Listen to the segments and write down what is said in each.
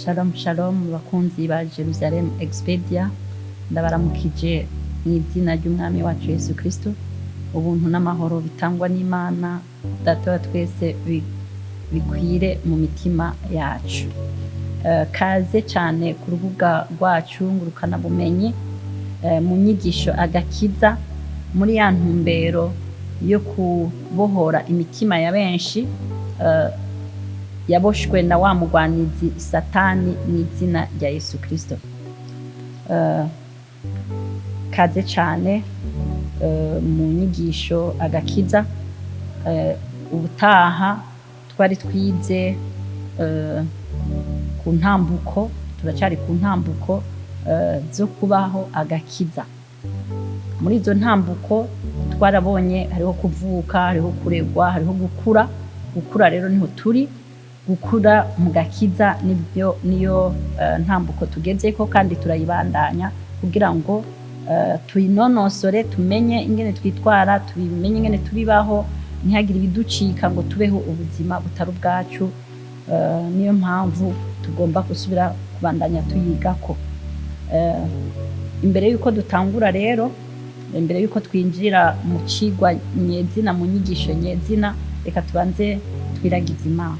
Shalom shalom bakunzi ba Jerusalem Expedia, ndabaramukije mu izina ry'umwami wacu Yesu Kristo. Ubuntu n'amahoro bitangwa n'Imana Data wa twese bikwire mu mitima yacu. Kaze cyane ku rubuga rwacu ngurukana bumenyi mu nyigisho agakiza, muri ya ntumbero yo kubohora imitima ya benshi yaboshwe na wa mugwanizi Satani mu izina rya Yesu Kristo. Kaze cyane mu nyigisho agakiza. Ubutaha twari twize ku ntambuko, turacyari ku ntambuko zo kubaho agakiza. Muri izo ntambuko twarabonye hariho kuvuka, hariho kuregwa, hariho gukura. Gukura rero niho turi. Gukura mu gakiza niyo ntambuko tugezeko, kandi turayibandanya kugira ngo tuyinonosore, tumenye ingene twitwara, tumenye ingene tubibaho, ntihagire ibiducika ngo tubeho ubuzima butari ubwacu. Niyo mpamvu tugomba gusubira kubandanya tuyigako. Imbere yuko dutangura rero, imbere yuko twinjira mu cigwa nyezina, mu nyigisho nyezina, reka tubanze twiragize Imana.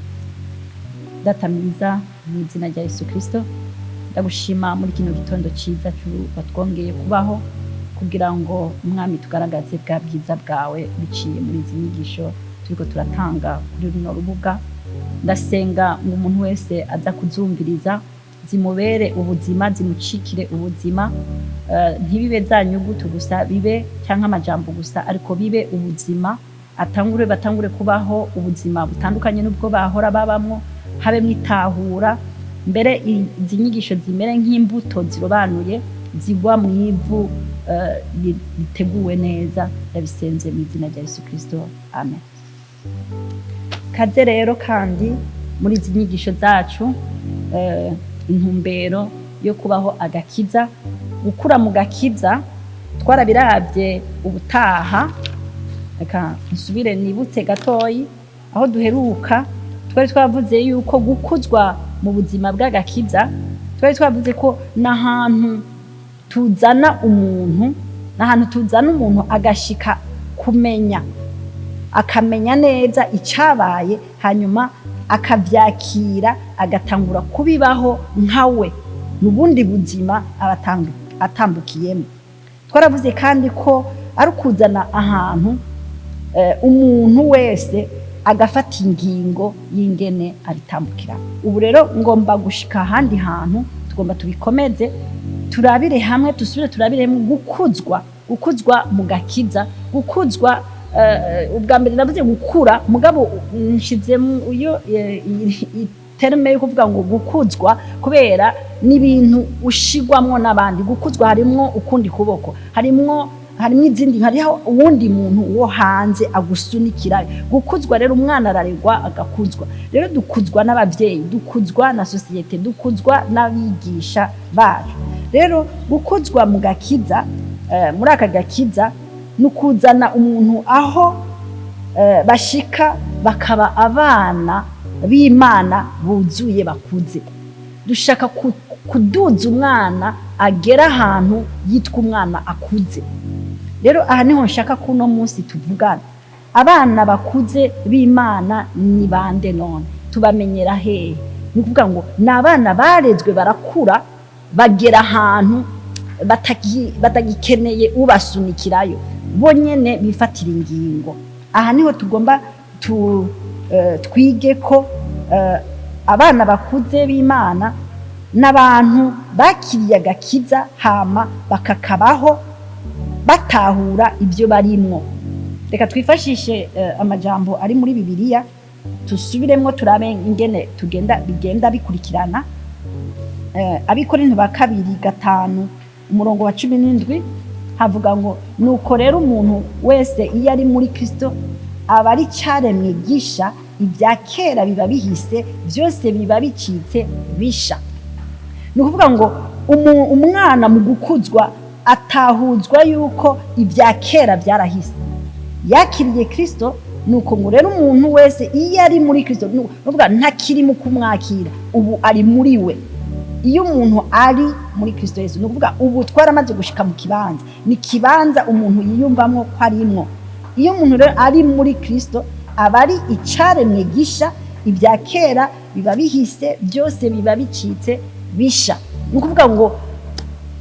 Data mwiza, mu izina rya Yesu Kristo, ndagushima muri kino gitondo ciza watwongeye kubaho, kugira ngo umwami tugaragaze bwa bwiza bwawe biciye muri izi nyigisho turiko turatanga kuri runo rubuga. Ndasenga ngo umuntu wese aza kuzumviriza zimubere ubuzima, zimucikire ubuzima, ntibibe za nyugutu gusa, bibe canke amajambo gusa, ariko bibe ubuzima. Batangure kubaho ubuzima butandukanye n'ubwo bahora babamwo, habe mwitahura. Mbere izi nyigisho zimere nk'imbuto zirobanuye, zigwa mu ivu biteguwe neza. Ndabisenze mu izina rya Yesu Kristo, amen. Kaze rero kandi muri izi nyigisho zacu, intumbero yo kubaho agakiza. Gukura mu gakiza twarabiravye ubutaha. Reka nsubire nibutse gatoyi aho duheruka. Twari twavuze yuko gukuzwa mu buzima bw'agakiza, twari twavuze ko n'ahantu tuzana umuntu, agashika kumenya, akamenya neza icabaye, hanyuma akavyakira, agatangura kubibaho nkawe n'ubundi buzima atambukiyemo. Twaravuze kandi ko ari kuzana ahantu umuntu wese agafata ingingo y'ingene aritambukira. Ubu rero ngomba gushika ahandi hantu, tugomba tubikomeze, turabire hamwe, dusubire turabire hamwe gukuzwa mu gakiza. Gukuzwa ubwa mbere navuze gukura, mugabo nshizemo iyo terme yo kuvuga ngo gukuzwa, kubera n'ibintu ushigwamwo n'abandi. Gukuzwa harimwo ukundi kuboko, harimwo izindi, hariho uwundi muntu wo hanze agusunikira. Gukuzwa rero, umwana araregwa agakuzwa. Rero dukuzwa n'abavyeyi, dukuzwa na societe, dukuzwa n'abigisha bacu. Rero gukuzwa mu gakiza, muri aka gakiza, nukuzana umuntu aho bashika bakaba abana b'Imana buzuye bakuze. Dushaka kuduza umwana agera ahantu yitwa umwana akuze. Rero aha niho nshaka kuno munsi tuvugana. Abana bakuze b'Imana ni bande none? Tubamenyera hehe? Ni kuvuga ngo ni abana barezwe, barakura, bagera ahantu batagikeneye ubasunikirayo, bonyene bifatira ingingo. Aha niho tugomba twige ko abana bakuze b'Imana n'abantu bakiriye agakiza, hama bakakabaho batahura ibyo barimwo. Reka twifashishe amajambo ari muri Bibiliya, tusubiremwo turabe ingene bigenda bikurikirana. Abikorinto ba 2:5 umurongo wa 17 havuga ngo, nuko rero umuntu wese iyo ari muri Kristo aba ari caremwe gisha, ibya kera biba bihise, byose biba bicitse bisha. Ni kuvuga ngo umwana mu gukuzwa atahuzwa yuko ibya kera byarahise, yakiriye Kristo. Nuko ngo rero umuntu wese iyo ari muri Kristo, nuvuga ntakiri mu kumwakira, ubu ari muri we. iyo umuntu ari muri Kristo Yesu, ni ukuvuga ubu twaramaze gushika mu kibanza, ni kibanza umuntu yiyumvamwo ko arimwo. Iyo umuntu rero ari muri Kristo aba ari icaremwe gisha, ibya kera biba bihise, byose biba bicitse bisha. Ni ukuvuga ngo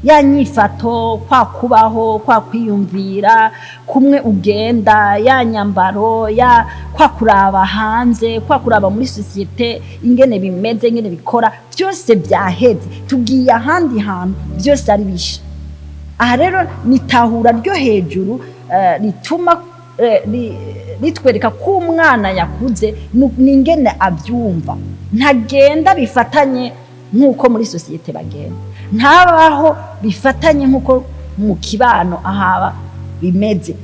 ya nyifato, kwa kubaho, kwa kwiyumvira, kumwe ugenda, ya nyambaro, ya kwa kuraba hanze, kwa kuraba muri societe ingene bimeze, ingene bikora, byose byaheze, tugiye ahandi hantu, byose ari bisha. Aha rero nitahura ryo hejuru rituma ritwereka ko umwana yakuze n'ingene abyumva, ntagenda bifatanye nk'uko muri societe bagenda, ntabaho bifatanye nk'uko mu kibano ahaba bimeze.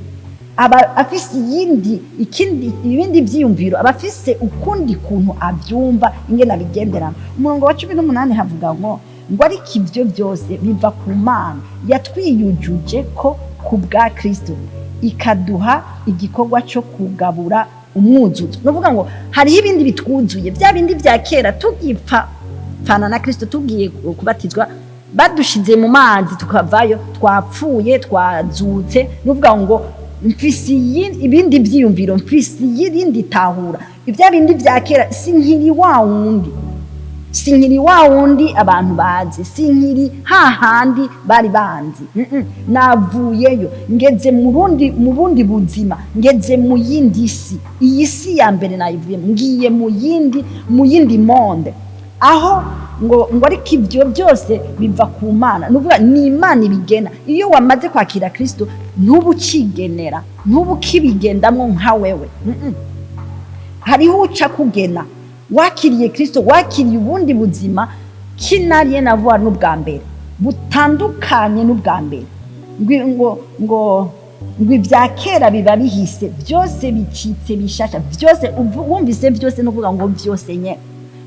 Aba afise ibindi byiyumviro, aba afise ukundi kuntu abyumva, ingene abigenderana. Umurongo wa 18 havuga ngo ariko ibyo byose biva ku Mana yatwiyujuje ko ku bwa Kristo, ikaduha igikorwa cyo kugabura umwuzuzo. Nuvuga ngo hariho ibindi bitwuzuye, bya bindi bya kera tugipfa fana na Kristo, tugiye kubatizwa badushize mu mazi tukavayo, twapfuye twazutse. Nuvuga ngo mfisi ibindi byiyumviro, mfisi yirindi tahura, ibya bindi bya kera sinkiri wa wundi abantu bazi, sinkiri hahandi bari banzi. Navuyeyo ngeze mu bundi buzima, ngeze mu yindi si. Iyi si ya mbere nayivuye, ngiye mu yindi monde, aho ngo ariko ibyo byose biva ku Mana. Nuvuga ni Imana ibigena. Iyo wamaze kwakira Kristo ntubukigenera, ntubukibigendamwo nka wewe. Hariho uca kugena. Wakiriye Kristo, wakiriye ubundi buzima kinariye navuga n'ubwa mbere, butandukanye n'ubwa mbere. ngo ibya kera biba bihise, byose bicitse bishasha, byose wumvise byose nuvuga ngo byose nye,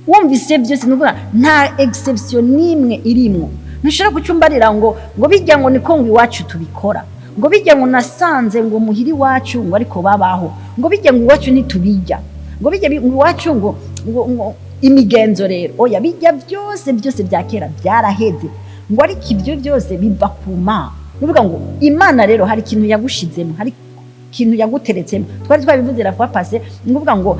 wumvise byose nuvuga nta exception nimwe irimo. Ntushobora gucumbarira ngo bijya ngo niko ngo iwacu tubikora, ngo bijya ngo nasanze ngo muhiri wacu ngo ariko babaho, ngo bijya ngo iwacu ntitubijya, ngo bijya iwacu ngo imigenzo rero oya, bijya byose bya kera byaraheze. Ngo ariko ibyo byose biva ku Mana. Nuvuga ngo Imana rero hari ikintu yagushizemo, hari ikintu yaguteretsemo. Twari twabivuze la fois passée, nuvuga ngo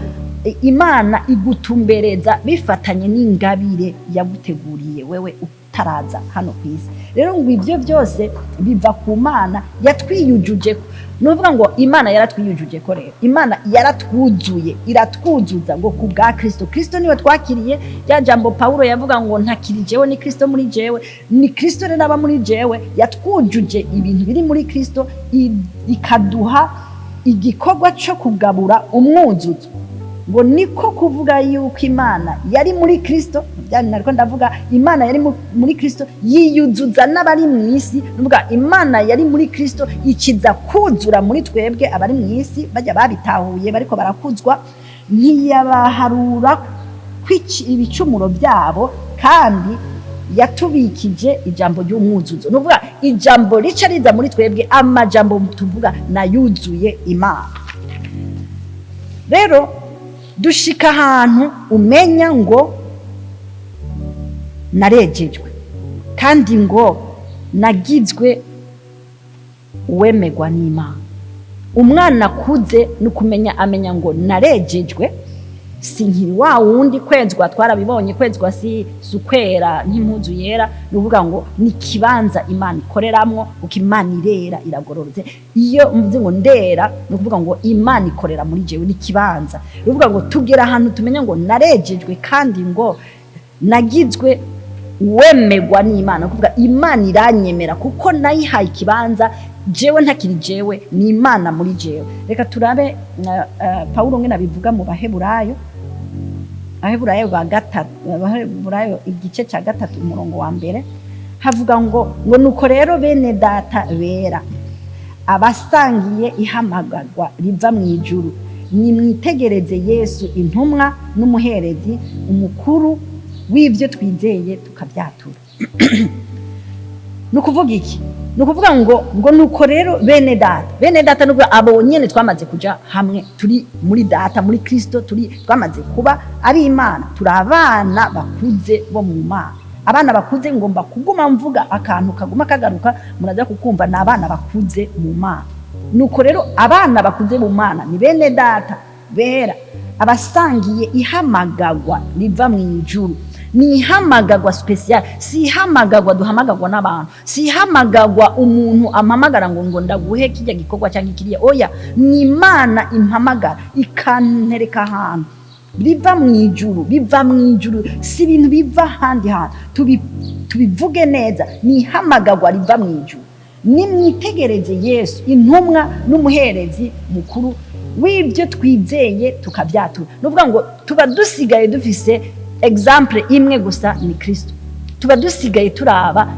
Imana igutumbereza bifatanye n'ingabire yaguteguriye wewe utaraza hano kwisi. Rero ngo ibyo byose biva ku Mana yatwiyujuje. Nuvuga ngo Imana yaratwiyujuje ko rero Imana yaratwuzuye, iratwuzuza ngo ku bwa Kristo. Kristo niwe twakiriye. Ya jambo Paulo yavuga ngo ntakiri jewe ni Kristo muri jewe, ni Kristo rero aba muri jewe. Yatwujuje ibintu biri muri Kristo, ikaduha igikorwa cyo kugabura umwuzuzo. Ngo niko kuvuga yuko Imana yari muri Kristo, byari nariko ndavuga Imana yari muri Kristo yiyuzuza n'abari mu isi. Nuvuga Imana yari muri Kristo ikiza kuzura muri twebwe abari mu isi, bajya babitahuye bariko barakuzwa, ntiyabaharura kwiki ibicumuro byabo, kandi yatubikije ijambo ry'umwuzuzo. Nuvuga ijambo rica riza muri twebwe, amajambo tuvuga nayuzuye Imana. Rero dushika ahantu umenya ngo narejejwe, kandi ngo nagizwe uwemegwa n'Imana. Umwana kuze nukumenya amenya ngo narejejwe, sinkiri wa wundi kwezwa. Twarabibonye kwezwa si sukwera nk'impuzu yera. Nuvuga ngo ni kibanza Imana ikoreramwo, uko Imana irera iragororotse. Iyo mvuze ngo ndera nukuvuga ngo Imana ikorera muri jewe, ni kibanza. Nuvuga ngo tugera ahantu tumenya ngo narejejwe, kandi ngo nagizwe uwemegwa n'Imana. Kuvuga Imana iranyemera kuko nayihaye ikibanza, jewe ntakiri jewe, ni Imana muri jewe. Reka turabe Paulo ngena bivuga mu Baheburayo ba gatatu, Baheburayo igice cya 3 umurongo wa mbere. Havuga ngo nuko rero bene data bera, abasangiye ihamagarwa riva mu ijuru, nimwitegereze Yesu intumwa n'umuherezi umukuru w'ibyo twizeye tukabyatura. Nukuvuga iki? Nukuvuga ngo nuko rero bene data nubwo abo nyene twamaze kuja hamwe, turi muri data, muri Kristo, twamaze kuba ari Imana, turi abana bakuze bo mu Mana. abana bakuze ngomba kuguma mvuga akantu kaguma kagaruka muraza kukumva na abana bakuze mu Mana. Nuko rero abana bakuze mu Mana ni bene data bera abasangiye ihamagagwa riva mu ijuru. Ni ihamagagwa special, si ihamagagwa duhamagagwa n'abantu, si ihamagagwa umuntu ampamagara ngo ndaguhe kijya gikorwa cyangwa ikiriya. Oya, ni Imana impamagara ikantereka ahantu biva mu ijuru, biva mu ijuru, si ibintu biva ahandi hantu. Tubivuge neza, ni ihamagagwa riva mu ijuru. Nimwitegereze Yesu, intumwa n'umuherezi mukuru w'ibyo twizeye tukabyatura. Nuvuga ngo tuba dusigaye dufise example imwe gusa, ni Kristo. Tuba dusigaye turaba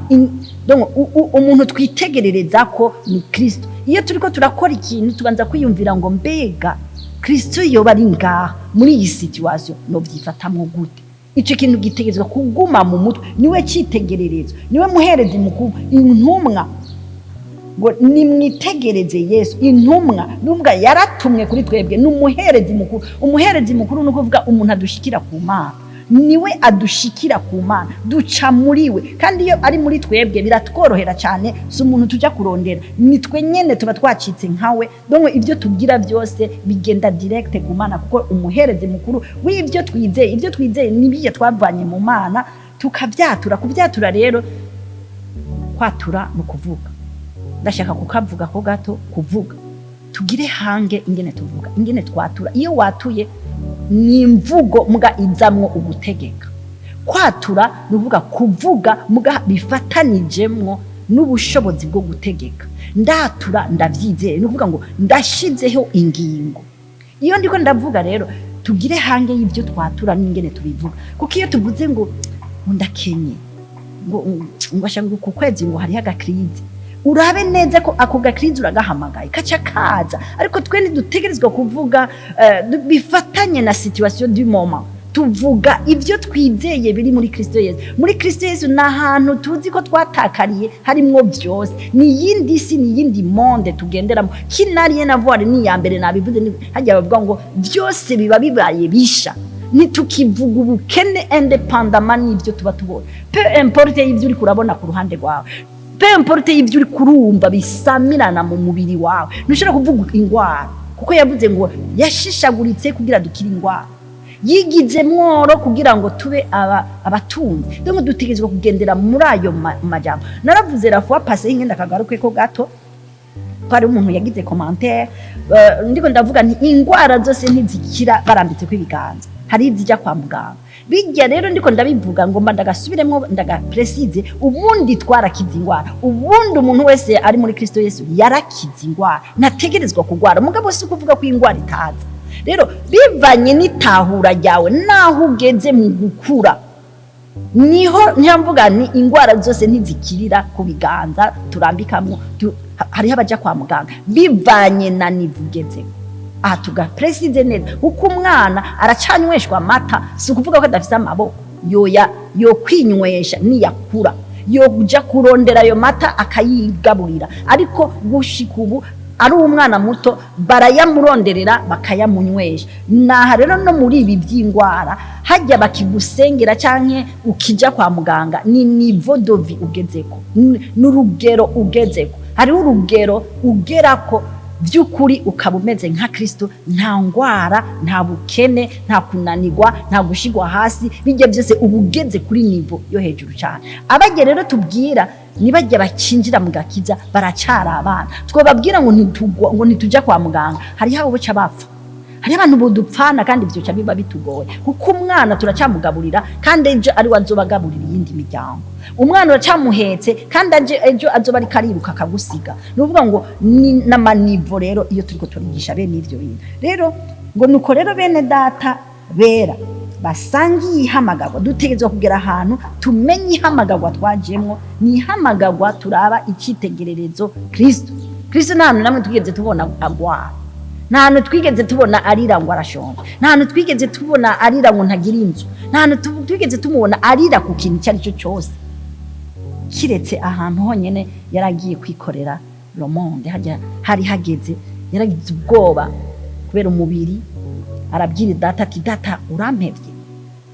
umuntu twitegerereza ko ni Kristo. Iyo turiko turakora ikintu tubanza kwiyumvira ngo mbega Kristo yoba ari ngaha muri iyi situation no byifatamwo gute. Ico kintu gitegerezwa kuguma mu mutwe, niwe cyitegererezo, niwe muherezi mukuru. Intumwa ngo nimwitegereze Yesu, intumwa nubwo yaratumwe kuri twebwe, n'umuherezi mukuru. Umuherezi mukuru no kuvuga umuntu adushikira ku Mana, niwe adushikira ku Mana, duca muri we. Kandi iyo ari muri twebwe biratworohera cyane, si umuntu tujya kurondera, nitwe nyene tuba twacitse nkawe. Donc ibyo tubwira byose bigenda direct ku Mana, kuko umuherezi mukuru w'ibyo twizeye, ibyo twizeye nibiye twavanye mu Mana tukabyatura. Kubyatura rero, kwatura no kuvuga. Ndashaka kukavuga ko gato, kuvuga tugire hange ingene tuvuga, ingene twatura. Iyo watuye ni imvugo muga izamwo ugutegeka. Kwatura nuvuga kuvuga muga bifatanijemwo n'ubushobozi bwo gutegeka. Ndatura ndavyizeye, nuvuga ngo ndashizeho ingingo. Iyo ndiko ndavuga rero, tugire hange y'ibyo twatura n'ingene tubivuga. Kuko iyo tuvuze ngo ndakenye, ngo ashaka ku kwezi ngo hari agakrizi, urabe neza ko ako gakrizi uragahamagaye kaca kaza. Ariko twe ntidutegerezwa kuvuga bifatanye na situation du moment. Tuvuga ibyo twizeye biri muri Kristo Yesu. Muri Kristo Yesu na hantu tuzi ko twatakariye harimwo byose. Ni yindi si, ni yindi monde tugenderamo. Kinariye na voile ni ya mbere nabivuze, hajya bavuga ngo byose biba bibaye bisha. Nitukivuga ubukene independamment n'ibyo tuba tubona. Peu importe ibyo uri kurabona ku ruhande rwawe, peu importe ibyo uri kurumva bisamirana mu mubiri wawe. Ntushobora kuvuga ingwara, kuko yavuze ngo yashishaguritse kugira dukira ingwara, yigize mworo kugira ngo tube abatunzi. Donc dutegerezwa kugendera muri ayo majambo. Naravuze la fois passée ngenda kagaruke ko gato, kwari umuntu yagize commentaire, ndiko ndavuga nti ingwara zose ntizikira barambitse kwibiganza, hari izijya kwa muganga. Bijya rero ndiko ndabivuga ngo ndagasubiremo ndagapresize, ubundi twarakiza ingwara. Ubundi umuntu wese ari muri Kristo Yesu yarakiza ingwara, nategerezwa kugwara. Mugabo si kuvuga ko ingwara itaza. Rero bivanye n'itahura ryawe naho ugeze mu gukura, niho nyamvuga ni ingwara zose ntizikirira ku biganza turambikamo. Hariho abaja kwa muganga bivanye na nivugeze. Aha tugapresize neza, uko umwana aracanyweshwa amata, si kuvuga ko adafite amaboko. Yo kwinywesha niyakura, yo kuja kurondera ayo mata akayigaburira. Ariko gushika ubu ari umwana muto barayamuronderera bakayamunywesha. Naha rero no muri ibi by'ingwara hajya bakigusengera canke ukija kwa muganga, ni niveau de vie ugezeko, n'urugero ugezeko. Hari urugero ugerako by'ukuri ukaba umeze nka Kristo, nta ngwara, nta bukene, nta kunanirwa, nta gushigwa hasi. Bijya byose ubugeze kuri nivo yo hejuru cyane. Abajye rero tubwira nibajya bakinjira mu Gakiza baracara abana, twababwira ngo ntitujya kwa muganga. Hari habo boca bapfa, hari abantu bodupfana, kandi byo cya biba bitugoye, kuko umwana turacamugaburira kandi ejo ari wazobagaburira iyindi miryango. Umwana uracamuhetse kandi ejo azoba ari kariruka akagusiga. Nuvuga ngo ni n'amanivo. Rero iyo turiko turigisha bene ivyo bintu rero, ngo nuko rero bene data bera basangiye ihamagagwa, dutegerezwa kugera ahantu tumenye ihamagagwa twajemwo. Ni ihamagagwa turaba icitegererezo Kristo. Kristo nta hantu namwe twigeze tubona agwara, nta hantu twigeze tubona arira ngo arashonje, nta hantu twigeze tubona arira ngo ntagira inzu, nta hantu twigeze tumubona arira ku kintu icyo ari cyo cyose, kiretse ahantu honyene yaragiye kwikorera le monde. Hari hageze yaragize ubwoba kubera umubiri, arabwira data ati data urampevye,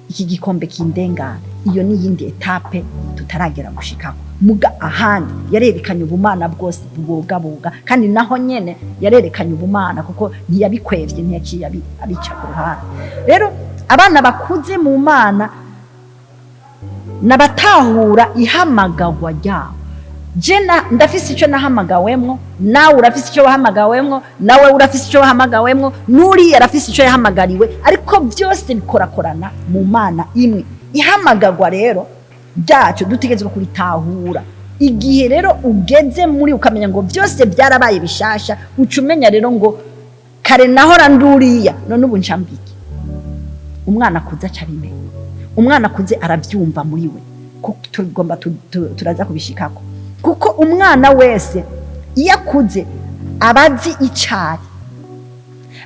iki gikombe kindengane. iyo ni yindi etape tutaragera gushikaho. Muga ahandi yarerekanye ubumana bwose bwogaboga, kandi naho nyene yarerekanye ubumana kuko ntiyabikwevye, ntiyaciye abica ku ruhande. Rero abana bakuze mu Mana nabatahura ihamagagwa ryabo. Jena ndafise icyo nahamagawemwo, nawe urafise icyo wahamagawemwo, nawe urafise icyo wahamagawemwo, nuri yarafise icyo yahamagariwe, ariko byose bikorakorana mu Mana imwe. Ihamagagwa rero byacu dutegetswe kuritahura. Igihe rero ugeze muri ukamenya ngo byose byarabaye bishasha, ucumenya rero ngo kare nahora nduriya none ubu ncambike. Umwana kuza cabimenya, umwana kuze arabyumva muri we, kuko tugomba turaza kubishikako. Kuko umwana wese iyo akuze abazi icari,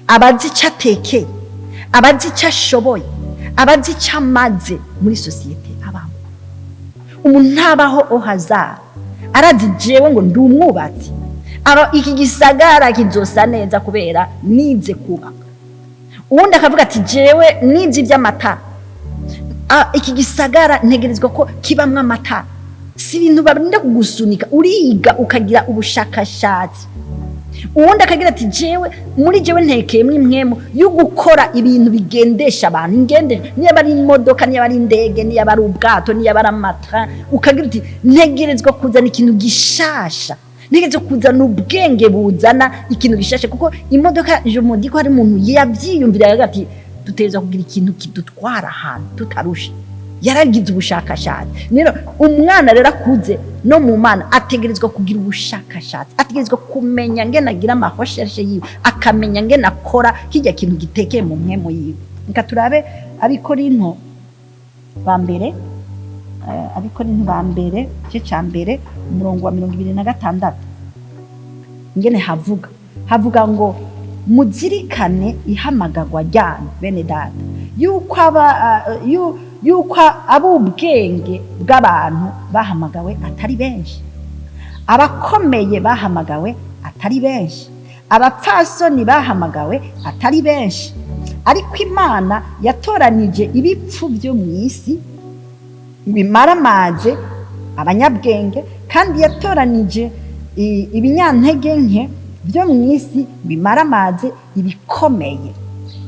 abazi icyatekeye, abazi icyo ashoboye, abazi icyo amaze muri sosiyete abamo. Umuntu ntabaho ohazara arazi jewe ngo ndi umwubatsi, iki gisagara kizosa neza kubera nize kubaka. Uwundi akavuga ati jewe nize iby'amatara, iki gisagara ntegerezwa ko kibamwe amatara. Si ibintu barinda kugusunika, uriga ukagira ubushakashatsi. Uwundi akagira ati jewe muri jewe ntekeyemwe imwemo yo gukora ibintu bigendesha abantu, ingende niyo bari imodoka, niyo bari indege, niyo bari ubwato, niyo bari amatara. Ukagira ati ntegerezwa kuzana ikintu gishasha, ntegerezwa kuzana ubwenge buzana ikintu gishasha. Kuko imodoka je mudi ko hari umuntu yavyiyumvira ati dutegerezwa kugira ikintu kidutwara ahantu tutarusha, yaragize ubushakashatsi. Rero umwana rero akuze no mu Mana ategerezwa kugira ubushakashatsi, ategerezwa kumenya ngene agira amahoshereshe yiwe, akamenya ngene akora kijya kintu gitekeye mu mwemo yiwe. Nka turabe Abikorinto ba mbere, Abikorinto ba mbere cyo cya mbere umurongo wa 26 ngene havuga ngo muzirikane ihamagagwa ryanyu bene data, yuko ab'ubwenge bw'abantu bahamagawe atari benshi, abakomeye bahamagawe atari benshi, abapfasoni bahamagawe atari benshi, ariko Imana yatoranije ibipfu byo mu isi bimaramaje abanyabwenge, kandi yatoranije ibinyantege nke byo mu isi bimaramaje ibikomeye,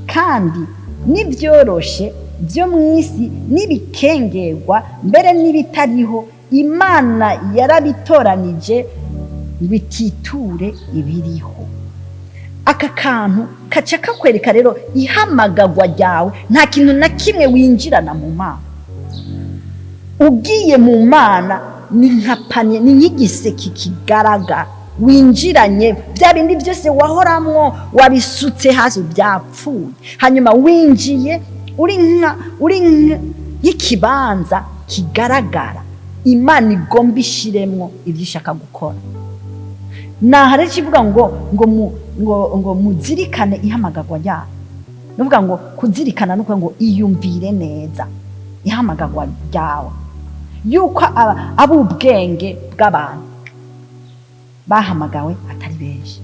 kandi n'ibyoroshe byo mu isi n'ibikengerwa mbere n'ibitariho Imana yarabitoranije bititure ibiriho. Aka kantu kaca kakwereka rero ihamagagwa ryawe nta kintu na kimwe winjirana mu Mana. Ugiye mu Mana ni nkapanye, ni nk'igiseke kigaragara winjiranye, bya bindi byose wahoramwo wabisutse hasi byapfuye, hanyuma winjiye uri y'ikibanza kigaragara Imana igomba ishiremwo ibyo ishaka gukora. Nahare kivuga ngo muzirikane ihamagagwa ryawe, nuvuga ngo kuzirikana nuko ngo iyumvire neza ihamagagwa ryawe, yuko ab'ubwenge bw'abantu bahamagawe atari benshi.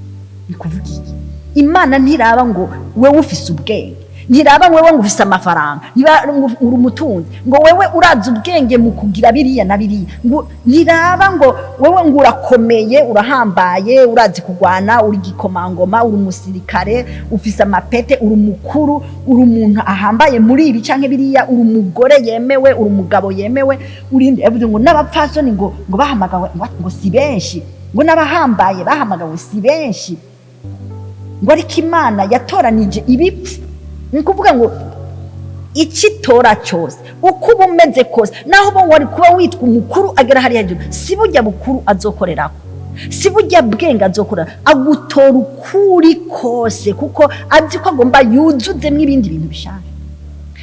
Ni kuvuga iki? Imana ntiraba ngo wewe ufise ubwenge, ntiraba wewe ngo ufise amafaranga, uri umutunzi, ngo wewe urazi ubwenge mu kugira biriya na biriya, ngo ntiraba ngo wewe ngo urakomeye, urahambaye, urazi kugwana, uri gikomangoma, uri umusirikare, ufise amapete, uri umukuru, uri umuntu ahambaye muri ibi canke biriya, uri umugore yemewe, uri umugabo yemewe, urinde evuze ngo n'abapfasoni ngo bahamagawe ngo si benshi, ngo n'abahambaye bahamagawe si benshi, ngo ariko Imana yatoranije ibipfu. Ni kuvuga ngo ikitora cyose uko umeze kose, naho bo wari kuba witwa umukuru agera hari hejuru, si burya bukuru azokoreraho, si burya bwenge azokorera, agutora ukuri kose kuko azi ko agomba yuzuzemwo ibindi bintu bishaka.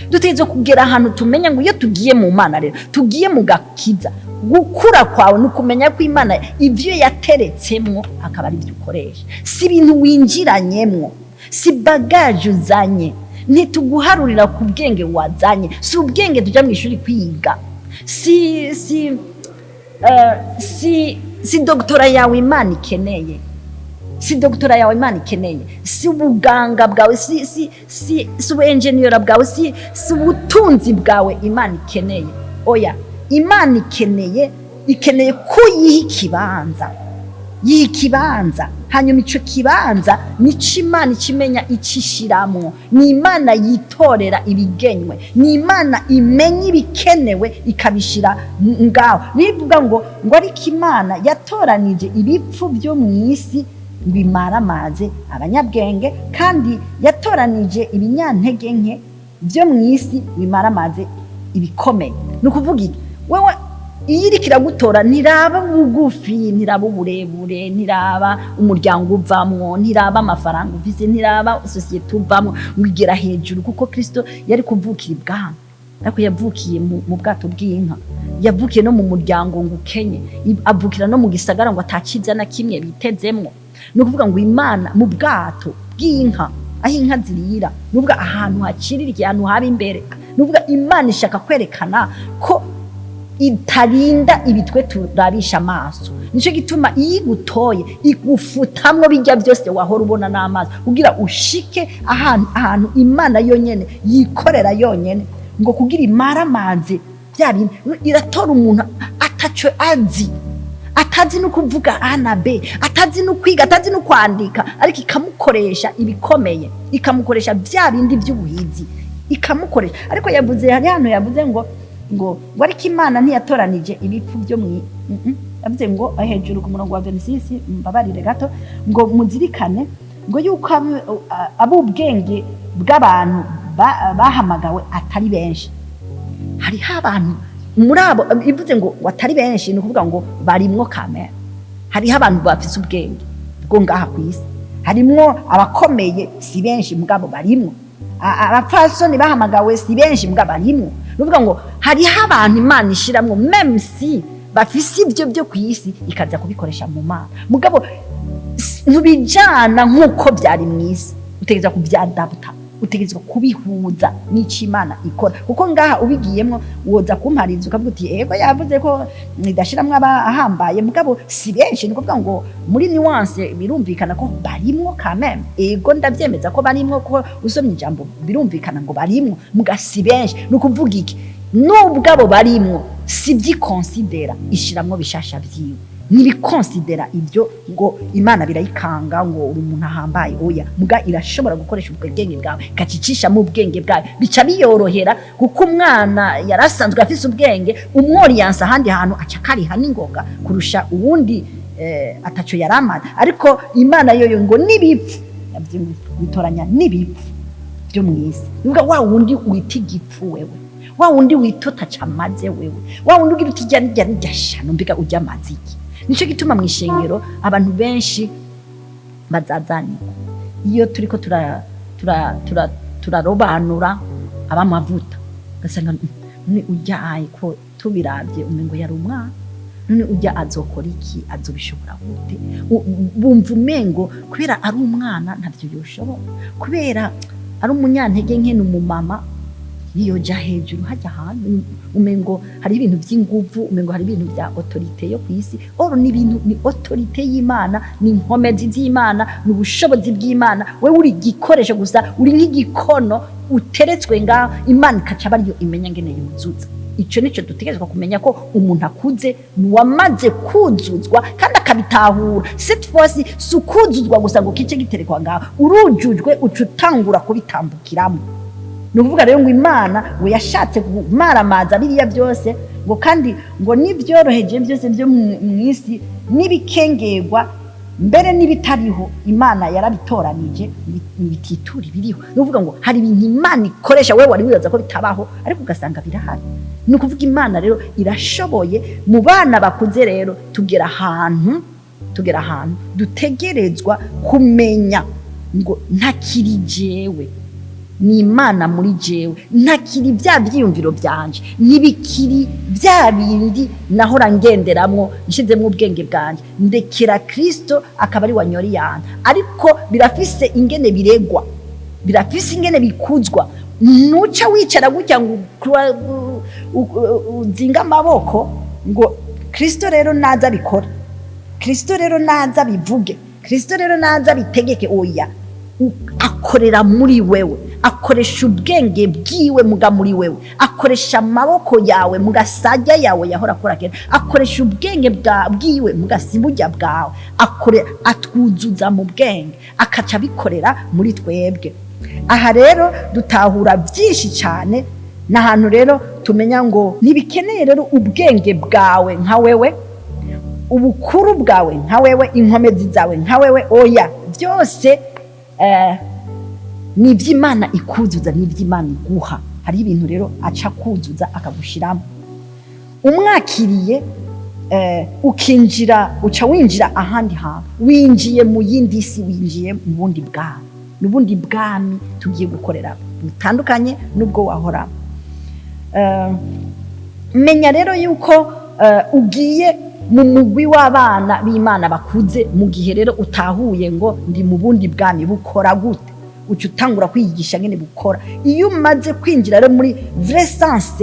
Dutegerezwa kugera ahantu tumenya ngo iyo tugiye mu Mana rero tugiye mu Gakiza, gukura kwawe nukumenya ko Imana ivyo yateretsemwo akaba ari byo ukoresha, si ibintu winjiranyemwo, si bagage uzanye, ntituguharurira ku bwenge wazanye, si ubwenge tujya mu ishuri kwiga, si doktora yawe Imana ikeneye, si doktora yawe Imana ikeneye, si ubuganga bwawe, si ubuenjeniyera bwawe, si ubutunzi bwawe Imana ikeneye. oya, Imana ikeneye ko yiha ikibanza, hanyuma ico kibanza nico Imana ikimenya icishiramwo. Ni Imana yitorera ibigenywe, ni Imana imenya ibikenewe ikabishira ngaho. Bivuga ngo ariko Imana yatoranije ibipfu byo mw'isi bimaramaze abanyabwenge, kandi yatoranije ibinyantege nke byo mw'isi bimaramaze ibikomeye. Ni ukuvuga iki? Wewe iyo iriko iragutora ntiraba bugufi, ntiraba uburebure, ntiraba umuryango uvamwo, ntiraba amafaranga ufise, ntiraba sosiyete uvamwo, wigera hejuru, kuko Kristo yari kuvukira ibwami, ariko yavukiye mu bwato bw'inka, yavukiye no mu muryango ngo ukenye, avukira no mu gisagara ngo atakiza na kimwe bitezemwo. Ni ukuvuga ngo Imana mu bwato bw'inka, aho inka zirira, ni ukuvuga ahantu haciririye, ahantu haba imbere. Ni ukuvuga Imana ishaka kwerekana ko itarinda ibitwe turabisha amaso. Nico gituma iyo igutoye igufutamwo bijya byose wahora ubona n'amaso, kugira ushike ahantu Imana yonyene yikorera yonyene, ngo kugira imaramaze bya bintu. Iratora umuntu ataco atazi no kuvuga A na B, atazi no kwiga, atazi no kwandika, ariko ikamukoresha ibikomeye, ikamukoresha bya bindi by'ubuhizi, ikamukoresha. Ariko yavuze hano yavuze ngo ariko Imana ntiyatoranije ibipfu byo yavuze ngo hejuru ku murongo wa 26, mbabarire gato, ngo muzirikane ngo yuko ab'ubwenge bw'abantu bahamagawe atari benshi. Hariho abantu muri abo ivuze ngo watari benshi, ni ukuvuga ngo barimwo kamera. Hariho abantu bafise ubwenge bwo ngaha ku isi, harimwo abakomeye si benshi mugabo barimwo, abapfasoni bahamagawe si benshi mugabo barimwo. Nuvuga ngo hariho abantu Imana ishiramwo même si bafise ibyo byo ku isi, ikaza kubikoresha mu Mana, mugabo ntubijana nk'uko byari mw'isi. Utegeza kubyadabuta, utegezwa kubihuza n'icyo Imana ikora, kuko ngaha ubigiyemwo woza kumpariza ukavuga uti ego yavuze ko nidashiramwo abahambaye mugabo si benshi. Ni kuvuga ngo muri nuance birumvikana ko barimwo quand même, ego ndavyemeza ko barimwo, ko usomye ijambo birumvikana ngo barimwo muga si benshi. Ni ukuvuga iki? Nubwo abo barimwo si vyikonsidera ishiramwo bishasha vyiwe, nibikonsidera ibyo ngo Imana birayikanga ngo uri umuntu ahambaye, oya, muga irashobora gukoresha ubwenge bwawe, kacicisha mu bwenge bwawe, bica biyorohera, kuko umwana yarasanzwe afise ubwenge, umworiyansa ahandi hantu aca kariha n'ingoga kurusha uwundi ataco yaramana. Ariko Imana yoyo ngo nibipfu bitoranya nibipfu byo mw'isi. Nuvuga wa wundi wita igipfu wewe, wa wundi witota camaze wewe, wa wundi ugira uti jya shano mbiga ujya maziki. Nico gituma mwishengero abantu benshi bazazanira iyo turiko turarobanura abamavuta, gasanga none ujya ayi ko tubiravye umengo yari umwana, none ujya azokora iki, azobishobora gute? Bumva umengo kubera ari umwana ntavyo yoshobora, kubera ari umunyantege nke n'umumama iyo ja hejuru hajya hantu umengo hari ibintu by'inguvu, umengo hari ibintu bya autorité yo kwisi. Oro ni ibintu, ni autorité y'Imana, ni inkomezi z'Imana, n'ubushobozi bw'Imana. We uri gikoresho gusa, uri nk'igikono uteretswe nga Imana ikaca bariyo imenya ngene yuzuza. Ico nico dutegerezwa kumenya ko umuntu akuze nuwamaze kuzuzwa kandi akabitahura. Cette fois si kuzuzwa gusa ngo kice giterekwa ngaho, urujujwe ucutangura kubitambukiramo. Nukuvuga rero ngo Imana we yashatse kumaramaza biriya byose, ngo kandi ngo nibyoroheje byose byo mw'isi nibikengerwa mbere nibitariho, Imana yarabitoranije ibititura biriho. Nukuvuga ngo hari ibintu Imana ikoresha wewe wari wibaza ko bitabaho, ariko ugasanga birahari. Nukuvuga Imana rero irashoboye. Mu bana bakuze rero tugera ahantu dutegerezwa kumenya ngo ntakiri jewe, ni Imana muri jewe, ntakiri bya byiyumviro byanje, nibikiri bya bindi nahora ngenderamwo nshizemwe ubwenge bwanje, ndekera Kristo akaba ari wanyori yanje. Ariko birafise ingene biregwa, birafise ingene bikuzwa. Nuca wicara gutya ngo uzinga amaboko ngo Kristo rero naza bikora, Kristo rero naza bivuge, Kristo rero naza bitegeke. Oya, akorera muri wewe, akoresha ubwenge bwiwe muga muri wewe, akoresha amaboko yawe mugasajya yawe yahora akora kera, akoresha ubwenge bwiwe mugasibujya bwawe, atwuzuza mu bwenge akaca bikorera muri twebwe. Aha rero dutahura byinshi cyane, n'ahantu rero tumenya ngo ntibikeneye rero ubwenge bwawe nka wewe, ubukuru bwawe nka wewe, inkomezi zawe nka wewe, oya, byose ni iby'Imana ikuzuza, ni iby'Imana iguha. Hari ibintu rero aca kuzuza akagushiramo, umwakiriye ukinjira, uca winjira ahandi hantu, winjiye mu yindi si, winjiye mu bundi bwami, n'ubundi bwami tugiye gukorera butandukanye n'ubwo wahora. Menya rero yuko ugiye mu mugwi w'abana b'Imana bakuze, mu gihe rero utahuye ngo ndi mu bundi bwami bukora gute, uca utangura kwiyigisha ngene bukora. Iyo umaze kwinjira rero muri vrai sens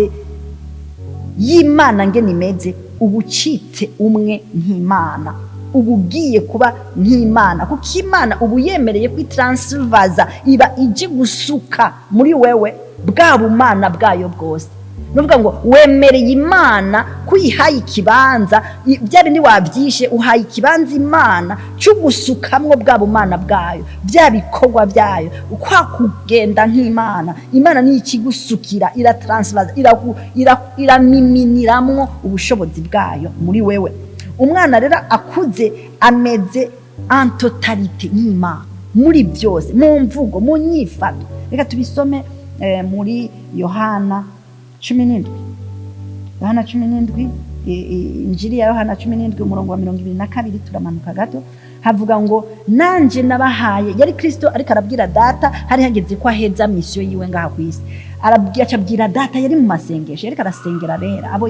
y'Imana ngene imeze, ubucitse umwe nk'Imana, ubu ugiye kuba nk'Imana, kuko Imana ubu yemereye kwitransvaza, iba ije gusuka muri wewe bwa bumana bwayo bwose. Nuvuga ngo wemereye Imana kuyihaye ikibanza, bya bindi wabyishe uhaye ikibanza Imana cyo gusukamwo bwa bumana bwayo, bya bikorwa byayo, ukwa kugenda nk'Imana. Imana ni ikigusukira, iratransvaza, iramiminiramwo ubushobozi bwayo muri wewe. Umwana rero akuze ameze en totalite nk'Imana muri byose, mu mvugo, mu nyifato. Reka tubisome muri Yohana 17, Yohana 17, injiri ya Yohana 17 umurongo wa 22, turamanuka gato, havuga ngo nanje nabahaye, yari Kristo ariko arabwira data, hari hageze ko aheza misiyo yiwe ngaha ku isi. Acabwira data, yari mu masengesho, yari karasengera rera abo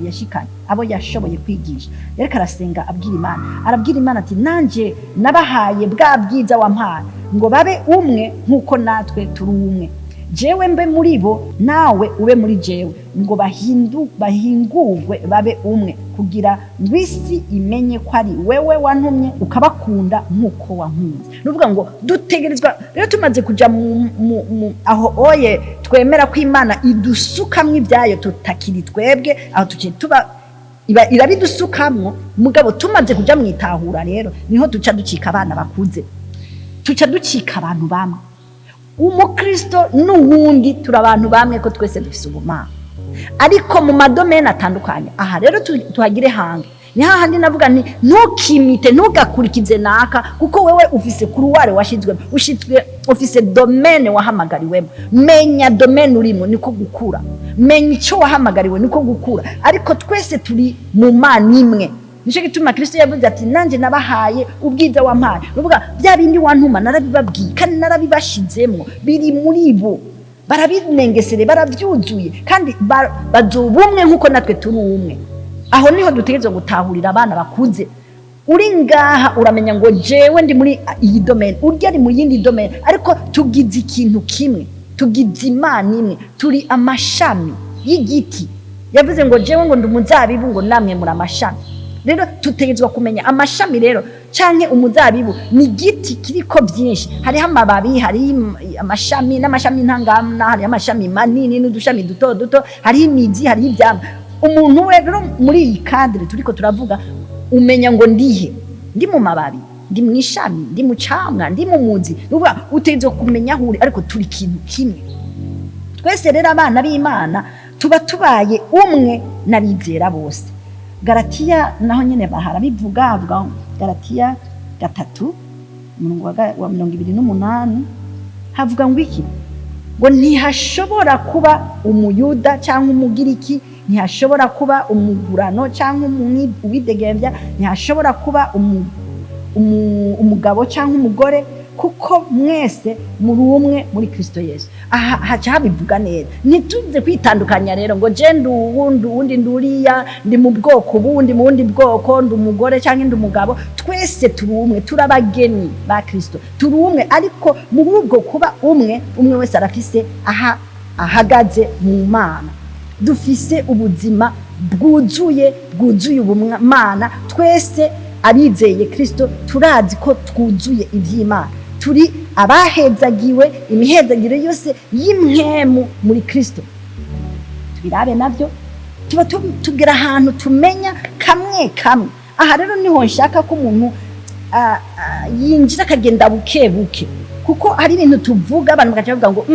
yashikanye, abo yashoboye kwigisha, yari karasenga abwira Imana, arabwira Imana ati nanje nabahaye bwa bwiza wampaye ngo babe umwe nkuko natwe turi umwe, jewe mbe muri bo nawe ube muri jewe, ngo bahingurwe babe umwe, kugira ngo isi imenye ko ari wewe wantumye ukabakunda nkuko wankunze. Nuvuga ngo dutegerezwa rero, tumaze kuja aho oye twemera ko Imana idusukamwe ibyayo tutakiri twebwe, aho tugiye tuba irabidusukamwo, mugabo tumaze kuja mwitahura rero niho duca ducika abana bakuze, tuca ducika abantu bamwe. Umukristo n'uwundi turi abantu bamwe, ko twese dufise ubumana, ariko mu madomene atandukanye. Aha rero tuhagire hange, ni hahandi navuga nti ntukimite, ntugakurikize naka, kuko wewe ufise kuruware washizwemo, ufise domene wahamagariwemo. Menya domene urimo niko gukura, menya icyo wahamagariwe niko gukura, ariko twese turi mu Mana imwe. Nico gituma Kristo yavuze ati nanje nabahaye ubwiza wampaye. Ruvuga bya bindi wantuma narabibabwiye kandi narabibashizemo, biri muri bo, barabinengesere, barabyuzuye, kandi bazubumwe nkuko natwe turi umwe. Aho niho dutegerezwa gutahurira abana bakuze. Uri ngaha uramenya ngo jewe ndi muri iyi domaine, urya ari mu yindi domaine, ariko tugize ikintu kimwe, tugize Imana imwe, turi amashami y'igiti. Yavuze ngo jewe ngo ndi umuzabibu, ngo namwe muri amashami. Rero tutegerezwa kumenya amashami rero canke umuzabibu ni igiti kiriko byinshi, hariho amababi, hari amashami n'amashami ntangamna, hari amashami manini n'udushami duto duto, hari imizi, hari ivyamwa. Umuntu we rero muri iyi cadre turiko turavuga, umenya ngo ndihe, ndi mu mababi, ndi mu ishami, ndi mu camwa, ndi mu muzi. Nuvuga utegerezwa kumenya aho uri, ariko turi kintu kimwe. Twese rero abana b'Imana tuba tubaye umwe n'abizera bose. Galatiya naho nyene bahara bivuga, avuga Galatiya 3 umurongo wa 28 havuga ngo iki, ngo ntihashobora kuba umuyuda cyangwa umugiriki, ntihashobora kuba umugurano cyangwa uwidegembya, ntihashobora kuba umugabo cyangwa umugore, kuko mwese muri umwe muri Kristo Yesu. Aha haca habivuga neza, ntituze kwitandukanya rero ngo je nduwundi nduriya, ndi mu bwoko bundi, mu wundi bwoko ndi umugore cyangwa ndi umugabo. Twese turi umwe, turabageni ba Kristo, turi umwe, ariko mu bwo kuba umwe wese arafise aha ahagaze mu Mana. Dufise ubuzima bwuzuye ubumana. Twese abizeye Kristo turazi ko twuzuye iby'Imana, turi abahezagiwe imihezagiro yose y'imwemu muri Kristo. Tubirabe navyo tuba tugera ahantu tumenya kamwe kamwe. Aha rero niho nshaka ko umuntu yinjira akagenda buke buke, kuko hari ibintu tuvuga abantu bakavuga ngo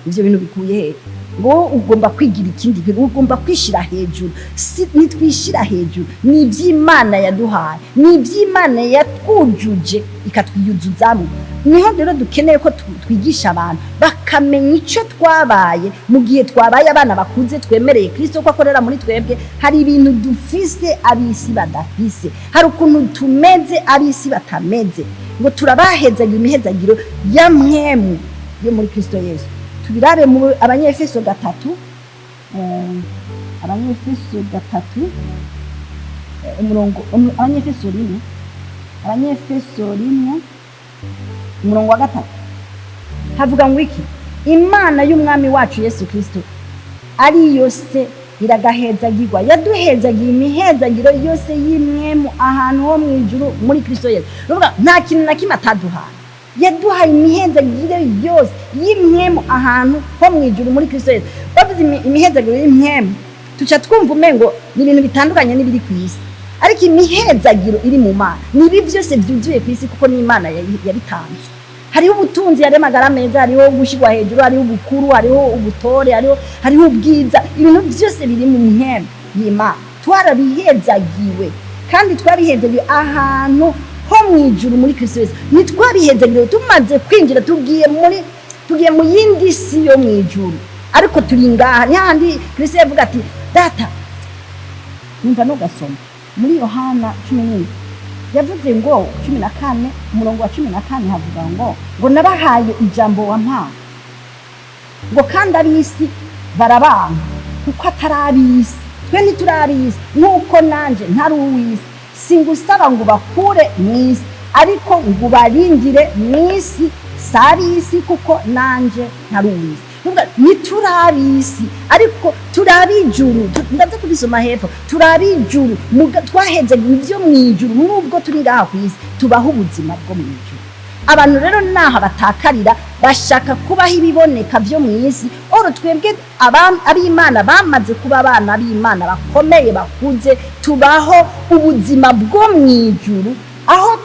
ivyo bintu bikuye he, ngo ugomba kwigira ikindi kintu, ugomba kwishira hejuru. Nitwishira hejuru, ni ivy'Imana yaduhaye, ni ivy'Imana yatwujuje ikatwiyuzuzamo. Niho rero dukeneye ko twigisha abantu bakamenya ico twabaye mu gihe twabaye abana bakuze twemereye Kristo ko akorera muri twebwe. Hari ibintu dufise abisi badafise, hari ukuntu tumeze abisi batameze, ngo turabahezagira imihezagiro ya mwemu yo muri Kristo Yesu. Tubirabe mu Abanyefeso 3, Abanyefeso 3 umurongo Abanyefeso 1 umurongo wa 3 havuga ngo iki: Imana y'umwami wacu Yesu Kristo ari yose iragahezagirwa, yaduhezagiye imihezagiro yose y'imwemu ahantu ho mu ijuru muri Kristo Yesu. Ruvuga nta kintu na kimwe ataduhaye, yaduhaye imihezagiro yose y'imwemu ahantu ho mu ijuru muri Kristo Yesu. Bavuze imihezagiro y'imwemu tuca twumva umengo ni ibintu bitandukanye n'ibiri ku isi, ariko imihezagiro iri mu Mana ni ibi byose byuzuye ku isi, kuko ni Imana yabitanze. Hariho ubutunzi, hariho amagara meza, hariho gushirwa hejuru, hariho ubukuru, hariho ubutore, hariho ubwiza. Ibintu byose biri mu mwemu y'Imana. Twarabihezagiwe kandi twabihezagiwe ahantu ho mu ijuru muri Kristo Yesu. Nitwabihezagiwe tumaze kwinjira, tugiye mu yindi si yo mu ijuru, ariko turi ngaha. Ntihandi Kristo yavuga ati data, numva no gasoma muri Yohana 17 yavuze ngo 14 umurongo wa 14 havuga ngo nabahaye ijambo wampaye, ngo kandi abisi barabanga kuko atarabisi, twe ntiturabisi nuko nanje ntari uwisi. Singusaba ngo bakure mwisi, ariko ngo barindire mwisi sabisi, kuko nanje ntari uwisi. Niturabisi ariko turabijuru. Ndaza kubisoma hepfo, turabijuru twahezagiwe ibyo mu ijuru. Nubwo turi ngaha ku isi tubaho ubuzima bwo mu ijuru. Abantu rero naha batakarira bashaka kubaho ibiboneka byo mu isi. Oro twebwe ab'Imana bamaze kuba abana b'Imana bakomeye bakuze, tubaho ubuzima bwo mu ijuru, aho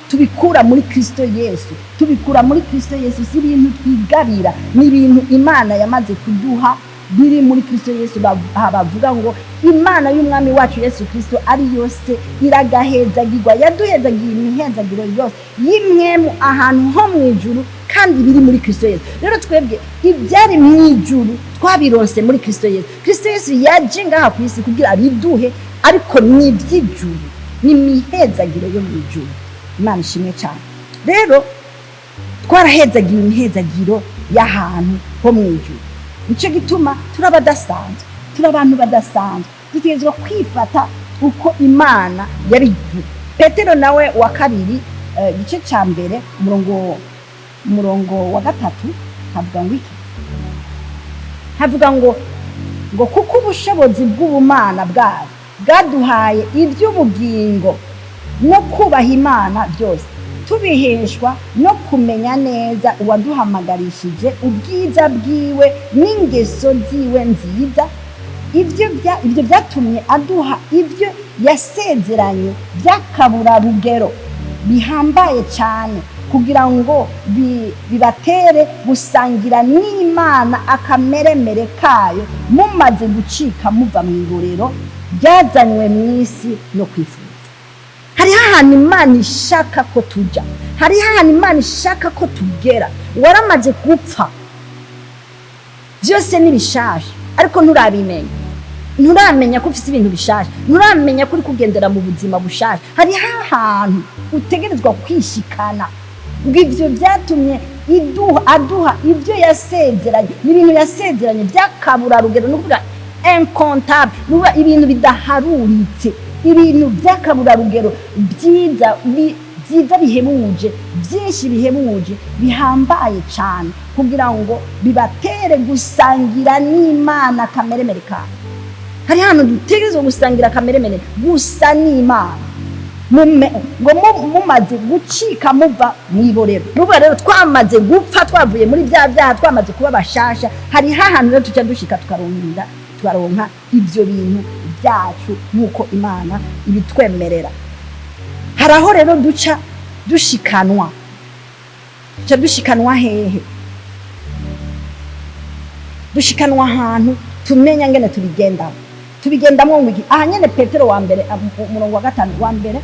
tubikura muri Kristo Yesu. Tubikura muri Kristo Yesu, si ibintu twigabira, ni ibintu Imana yamaze kuduha biri muri Kristo Yesu. Bavuga ngo Imana y'umwami wacu Yesu Kristo ari yose iragahezagirwa, yaduhezagiye imihezagiro yose y'imwemu ahantu ho mu ijuru, kandi biri muri Kristo Yesu. Rero twebwe ibyari mu ijuru twabironse muri Kristo Yesu. Kristo Yesu yaje ngaha ku isi kugira abiduhe, ariko ni iby'ijuru, ni imihezagiro yo mu ijuru. Imana ishimwe cyane. Rero twarahezagiye imihezagiro y'ahantu ho mu ijuru. Nico gituma turabadasanzwe, abantu badasanzwe, dutegerezwa kwifata uko Imana yabivuze. Petero nawe wa 2 gice ca mbere umurongo wa 3 havuga ngo iki? Havuga ngo kuko ubushobozi bw'ubumana bwaduhaye iby'ubugingo no kubaha Imana byose, tubiheshwa no kumenya neza uwaduhamagarishije ubwiza bwiwe n'ingeso ziwe nziza. Ibyo byatumye aduha ibyo yasezeranye by'akabura rugero bihambaye cyane, kugira ngo bibatere gusangira n'Imana akameremere kayo, mumaze gucika muva mu igorero byazanywe mu isi no kwifuza. Hari ahantu Imana ishaka ko tujya, hari ahantu Imana ishaka ko tugera. Waramaze gupfa, byose nibishasha, ariko nturamenya ko ufite ibintu bishasha, nturamenya ko uri kugendera mu buzima bushasha. Hari ahantu utegerezwa kwishikana. Ibyo byatumye aduha ibyo yasezeranye, n'ibintu yasezeranye by'akabura rugero, no kuvuga incontable, nuba ibintu bidaharuritse, ibintu by'akabura rugero byiza bihebuje, byinshi bihebuje, bihambaye cyane, kugira ngo bibatere gusangira n'Imana kameremere kayo. Hari hano dutegerezwa gusangira kameremere gusa n'Imana. mumaze gucika muva mwiborero nuba rero twamaze gupfa twavuye muri bya byaha twamaze kuba bashasha hari hahantu rero tuca dushika tukaronka ibyo bintu byacu nkuko Imana ibitwemerera. Haraho rero duca dushikanwa hehe? Dushikanwa ahantu tumenya ngene tubigendamo ngo iki. Aha nyene Petero wa mbere umurongo wa 5 wa mbere,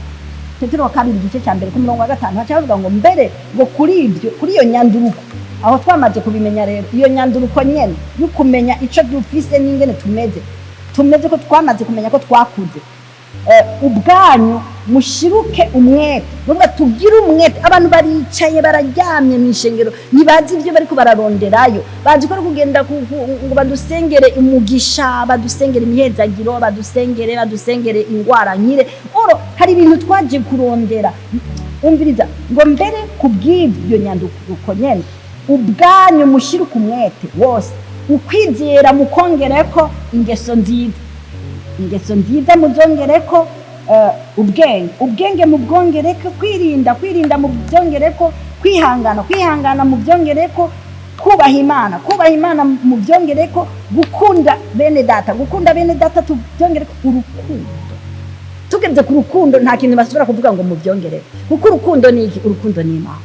Petero wa 2 igice cya mbere ku murongo wa 5 hacavuga ngo mbere ngo kuri iyo nyanduruko aho twamaze kubimenya rero iyo nyanduruko nyene yo kumenya ico dufise n'ingene tumeze ko twamaze kumenya ko twakuze ubwanyu mushiruke umwete nubwo tugira umwete. Abantu baricaye bararyamye mu ishengero nibazi ibyo bariko bararonderayo, bazi ko kugenda ngo badusengere umugisha, badusengere imihezagiro, badusengere ingwara nkire. Hari ibintu twaje kurondera. Umviriza ngo mbere kubw'ibyo nyanduko nyene ubwanyu mushiruke umwete wose ukwizera mukongereko ingeso nziza muzongereko ubwenge mu bwongereko, kwirinda mu byongereko, kwihangana mu byongereko, kubaha Imana mu byongereko, gukunda bene data tubyongereko, urukundo. Tugeze ku rukundo nta kintu basubira kuvuga ngo mu byongereko, kuko urukundo ni iki? Urukundo ni Imana,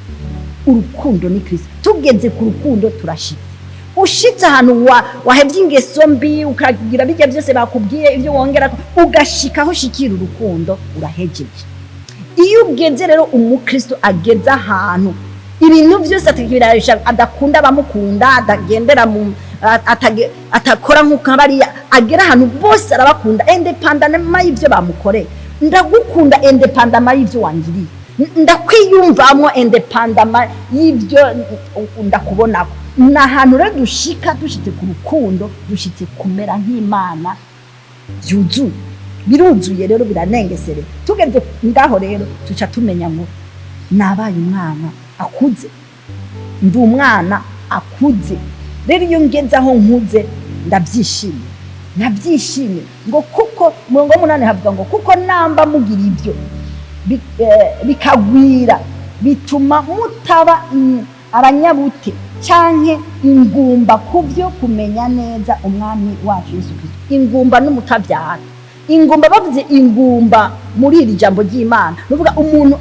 urukundo ni Kristo. Tugeze ku rukundo turashitse. Ushitse ahantu wahebye ingeso mbi ukagira bijya byose bakubwiye ibyo wongera ugashikaho shikira urukundo urahejeje. Iyo ugeze rero umukristo ageze ahantu ibintu byose atakibirasha, adakunda bamukunda, atagendera mu atakora nkuko bariya, agera ahantu bose arabakunda independent y'ibyo bamukoreye. Ndagukunda independent y'ibyo wangiriye, ndakwiyumvamo independent y'ibyo ndakubona. Na hantu rero dushitse ku rukundo, dushitse kumera nk'Imana byuzuye, biruzuye rero biranengesere. Tugeze ngaho rero tuca tumenya ngo nabaye umwana akuze, ndi umwana akuze. Rero iyo ngeze aho nkuze ndabyishimiye ngo kuko murongo 8 havuga ngo kuko namba mugira ibyo bikagwira bituma mutaba abanyabute canke ingumba kubyo kumenya neza umwami wacu Yesu Kristo. Ingumba n'umutabyara. Ingumba bavuze ingumba muri iri jambo ry'Imana nuvuga umuntu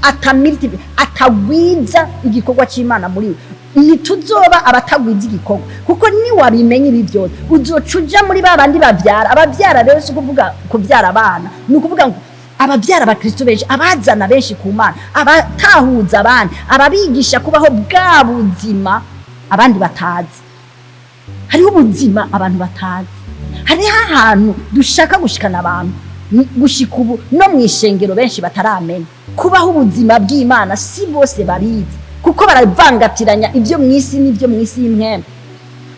atagwiza igikorwa cy'Imana muri we. Nituzoba abatagwiza igikorwa kuko ni wabimenye ibi byose uzocuja muri babandi ababyara rero si kuvuga kubyara abana, ni ukuvuga ngo ababyara abakristo benshi, abazana benshi ku Mana, abatahuza abandi, ababigisha kubaho bwa buzima abandi batazi. Hariho ubuzima abantu batazi. Hariho ahantu dushaka gushikana abantu gushika ubu no mwishengero benshi bataramenya kubaho ubuzima bw'Imana. Si bose barizi kuko baravangatiranya ibyo mwisi n'ibyo mwisi y'imwembe,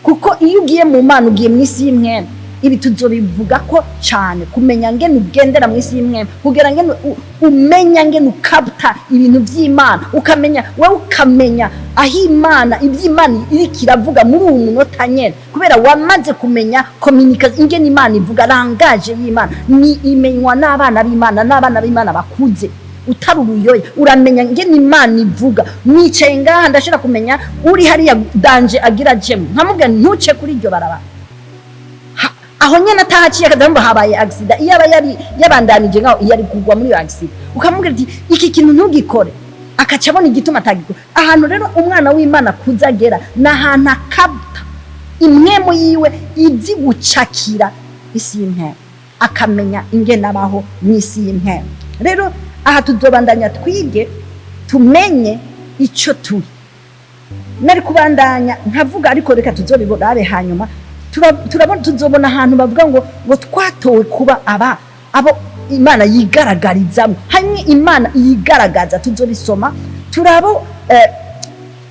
kuko iyo ugiye mu Mana ugiye mwisi y'imwembe. Ibi tuzobivuga ko cyane kumenya ngene ugendera mwisi y'imwembe, kugera ngene umenya ngene ukabta ibintu by'Imana, ukamenya aho Imana iby'Imana iri kiravuga muri uwo munota nyene, kubera wamaze kumenya communication ingene Imana ivuga, langaje y'Imana ni imenywa n'abana b'Imana bakuze. Utaruruyoye uramenya ngene Imana ivuga. Mwicaye ngaha ndashira kumenya uri hariya danje agira jemu, nkamubwira ntuce kuri iryo barabara. Aho nyene atahaciye kadamba habaye accident, iyaba yari yabandanije ngaho yari kugwa muri accident, ukamubwira ati iki kintu ntugikore, akacabona igituma atagikora. Ahantu rero umwana w'Imana kuzagera na ahantu akabta imwemo yiwe izi gucakira isi y'impe, akamenya ingene abaho mwisi y'impe. Rero aha tuzobandanya twige tumenye ico turi. Nari kubandanya nkavuga ariko reka tuzobibona hanyuma turabona tuzobona ahantu bavuga ngo twatowe kuba abo Imana yigaragarizamo. Hamwe Imana yigaragaza tuzobisoma turabo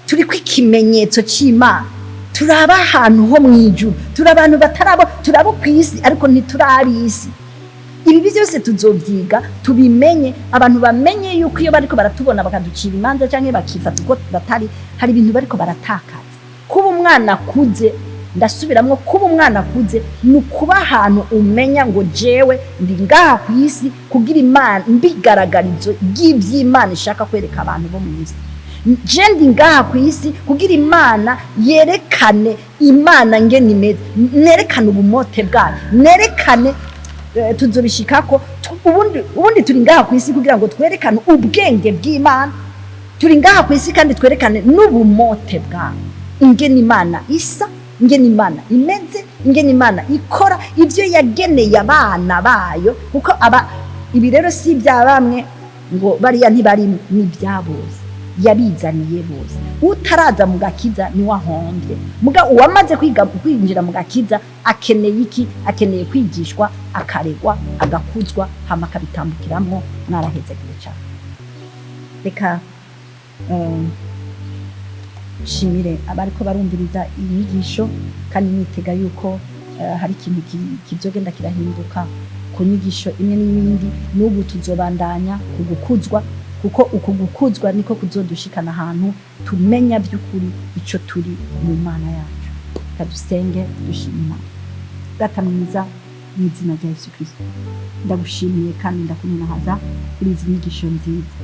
turi kwikimenyetso cy'Imana, turaba ahantu ho mwijuru, turabantu batarabo, turabo kwisi ariko ntiturabi isi. Ibi byose tuzobyiga tubimenye, abantu bamenye yuko iyo bariko baratubona bakaducira imanza canke bakifata uko batari, hari ibintu bariko baratakaza. Kuba umwana kuze ndasubiramwo kuba umwana akuze ni ukuba ahantu umenya ngo jewe ndi ngaha ku isi kugira Imana mbigaragarizo ry'ivy'Imana ishaka kwereka abantu bo mu isi. Je ndi ngaha ku isi kugira Imana yerekane Imana ngene imeze, nerekane ubumote bwayo, nerekane tuzobishikako ubundi turi ngaha ku isi kugira ngo twerekane ubwenge bw'Imana. Turi ngaha ku isi kandi twerekane n'ubumote bwayo, ingene Imana isa, ingene Imana imeze, ingene Imana ikora ivyo yageneye abana bayo, kuko ibi rero si ibya bamwe ngo bariya ntibari, ni ibyabose yabizaniye bose. Utaraza mu Gakiza ni wahombye, muga uwamaze kwinjira mu Gakiza akeneye iki? Akeneye kwigishwa, akaregwa, agakuzwa, hama akabitambukiramwo. Mwarahezagiye cyane. Reka shimire abariko barumviriza inyigisho, kandi nitega yuko hari ikintu kizogenda kirahinduka ku nyigisho imwe n'ibindi. N'ubu tuzobandanya kugukuzwa, kuko uku gukuzwa niko kuzodushikana ahantu tumenya by'ukuri ico turi mu Mana yacu. Kadusenge dushimira. Data mwiza, mu izina rya Yesu Kristo ndagushimiye kandi ndakunyunahaza kuri izi nyigisho nziza.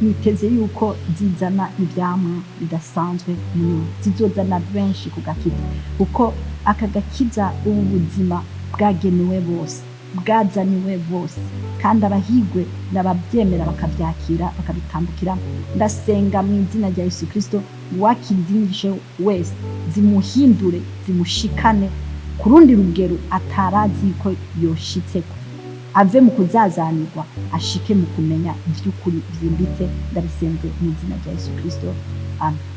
Niteze yuko zizana ivyamwe bidasanzwe muri zizozana benshi ku Gakiza, kuko aka Gakiza ubu buzima bwagenewe bose, bwazaniwe bose, kandi abahigwe n'ababyemera bakabyakira bakabitambukira. Ndasenga mu izina rya Yesu Kristo wakizingishe wese zimuhindure, zimushikane ku rundi rugero atarazi ko yoshitseko, ave mu kuzazanirwa ashike mu kumenya iby'ukuri byimbitse. Ndabisenze mu izina rya Yesu Kristo, amen.